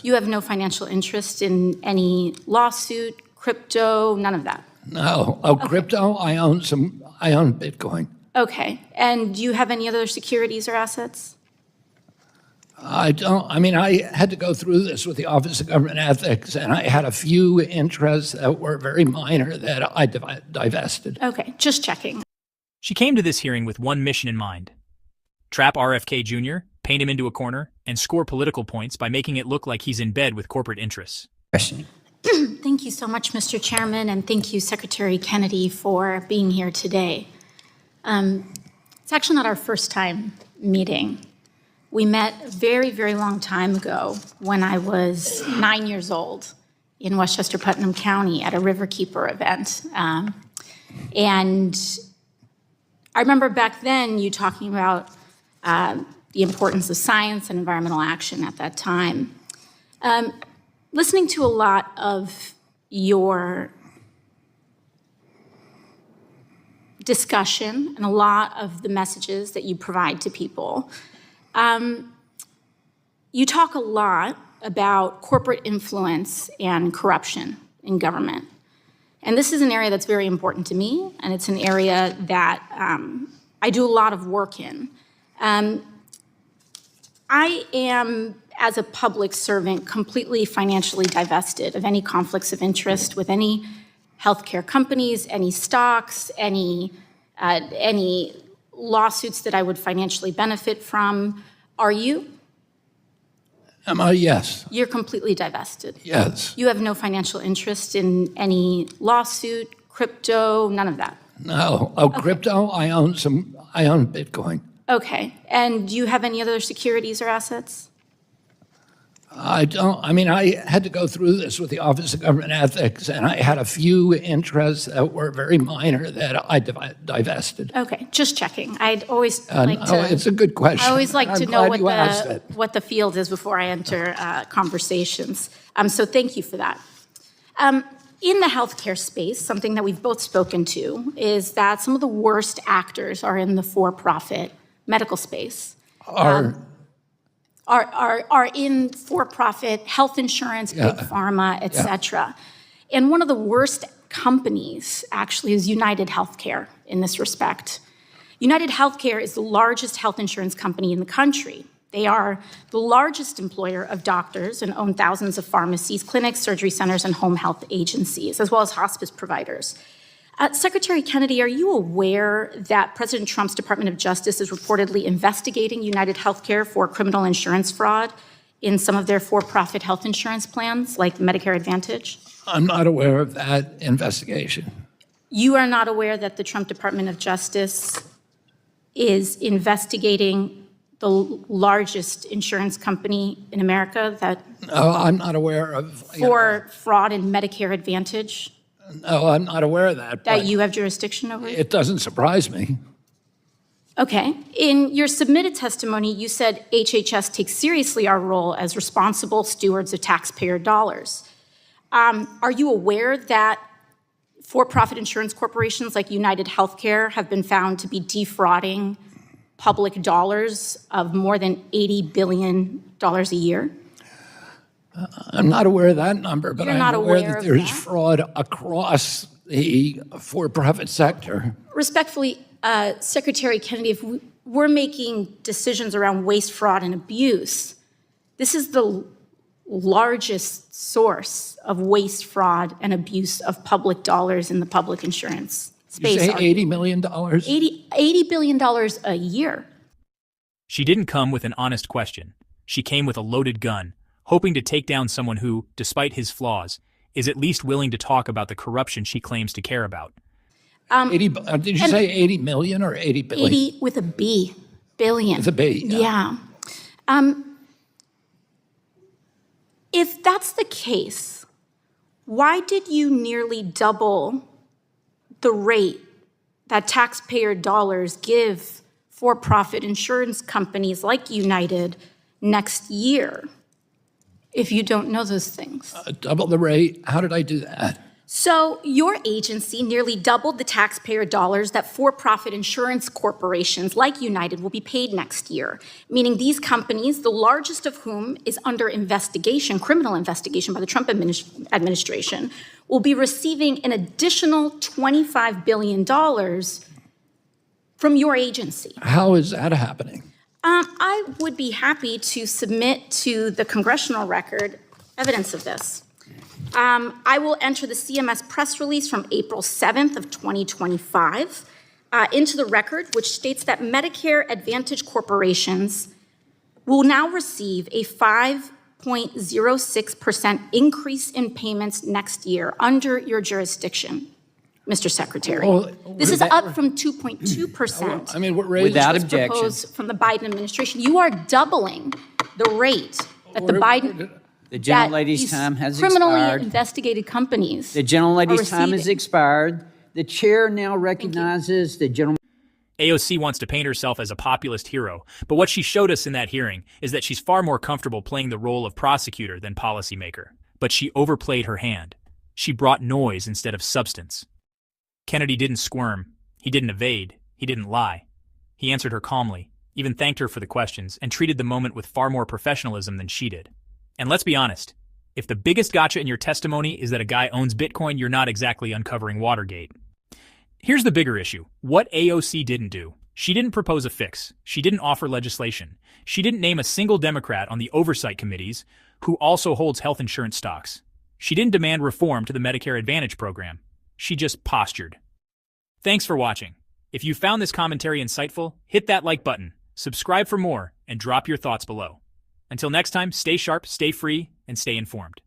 You have no financial interest in any lawsuit, crypto, none of that? No. Oh, okay. Crypto? I own Bitcoin. Okay. And do you have any other securities or assets? I don't. I mean, I had to go through this with the Office of Government Ethics, and I had a few interests that were very minor that I divested. Okay, just checking. She came to this hearing with one mission in mind: trap RFK Jr., paint him into a corner, and score political points by making it look like he's in bed with corporate interests. Question. Thank you so much, Mr. Chairman, and thank you, Secretary Kennedy, for being here today. It's actually not our first time meeting. We met a very, very long time ago when I was 9 years old in Westchester Putnam County at a Riverkeeper event. And I remember back then you talking about the importance of science and environmental action at that time. Listening to a lot of your discussion and a lot of the messages that you provide to people, you talk a lot about corporate influence and corruption in government. And this is an area that's very important to me, and it's an area that I do a lot of work in. I am, as a public servant, completely financially divested of any conflicts of interest with any healthcare companies, any stocks, any lawsuits that I would financially benefit from. Are you? Yes. You're completely divested? Yes. You have no financial interest in any lawsuit, crypto, none of that? No. Oh, okay. Crypto? I own Bitcoin. Okay. And do you have any other securities or assets? I don't. I mean, I had to go through this with the Office of Government Ethics, and I had a few interests that were very minor that I divested. Okay, just checking. I'd always like to. No, it's a good question. I always like to know what the field is before I enter conversations. So thank you for that. In the healthcare space, something that we've both spoken to is that some of the worst actors are in the for-profit medical space. Are in for-profit health insurance, big pharma, et cetera. And one of the worst companies actually is United Healthcare in this respect. United Healthcare is the largest health insurance company in the country. They are the largest employer of doctors and own thousands of pharmacies, clinics, surgery centers, and home health agencies, as well as hospice providers. Secretary Kennedy, are you aware that President Trump's Department of Justice is reportedly investigating United Healthcare for criminal insurance fraud in some of their for-profit health insurance plans, like Medicare Advantage? I'm not aware of that investigation. You are not aware that the Trump Department of Justice is investigating the largest insurance company in America that... No, I'm not aware of... For fraud in Medicare Advantage? No, I'm not aware of that. That you have jurisdiction over? It doesn't surprise me. Okay. In your submitted testimony, you said HHS takes seriously our role as responsible stewards of taxpayer dollars. Are you aware that for-profit insurance corporations like United Healthcare have been found to be defrauding public dollars of more than $80 billion a year? I'm not aware of that number, but I'm aware that there's fraud across the for-profit sector. Respectfully, Secretary Kennedy, if we're making decisions around waste, fraud, and abuse, this is the largest source of waste, fraud, and abuse of public dollars in the public insurance space. You say $80 million? $80 billion a year. She didn't come with an honest question. She came with a loaded gun, hoping to take down someone who, despite his flaws, is at least willing to talk about the corruption she claims to care about. Did you say 80 million or 80 billion? 80 with a B, billion. With a B, yeah. If that's the case, why did you nearly double the rate that taxpayer dollars give for-profit insurance companies like United next year? If you don't know those things. Double the rate? How did I do that? So your agency nearly doubled the taxpayer dollars that for-profit insurance corporations like United will be paid next year, meaning these companies, the largest of whom is under investigation, criminal investigation by the Trump administration, will be receiving an additional $25 billion from your agency. How is that happening? I would be happy to submit to the congressional record evidence of this. I will enter the CMS press release from April 7th of 2025 into the record, which states that Medicare Advantage corporations will now receive a 5.06% increase in payments next year under your jurisdiction, Mr. Secretary. Well, this is up from 2.2%. I mean, we're raising Without was objection. proposed from the Biden administration. You are doubling the rate that the Biden The gentle that lady's these time has criminally expired. investigated companies. The gentle lady's time has receiving. expired. The chair now recognizes the gentleman. AOC wants to paint herself as a populist hero, but what she showed us in that hearing is that she's far more comfortable playing the role of prosecutor than policymaker. But she overplayed her hand. She brought noise instead of substance. Kennedy didn't squirm. He didn't evade. He didn't lie. He answered her calmly, even thanked her for the questions, and treated the moment with far more professionalism than she did. And let's be honest, if the biggest gotcha in your testimony is that a guy owns Bitcoin, you're not exactly uncovering Watergate. Here's the bigger issue. What AOC didn't do. She didn't propose a fix. She didn't offer legislation. She didn't name a single Democrat on the oversight committees who also holds health insurance stocks. She didn't demand reform to the Medicare Advantage program. She just postured. Thanks for watching. If you found this commentary insightful, hit that like button, subscribe for more, and drop your thoughts below. Until next time, stay sharp, stay free, and stay informed.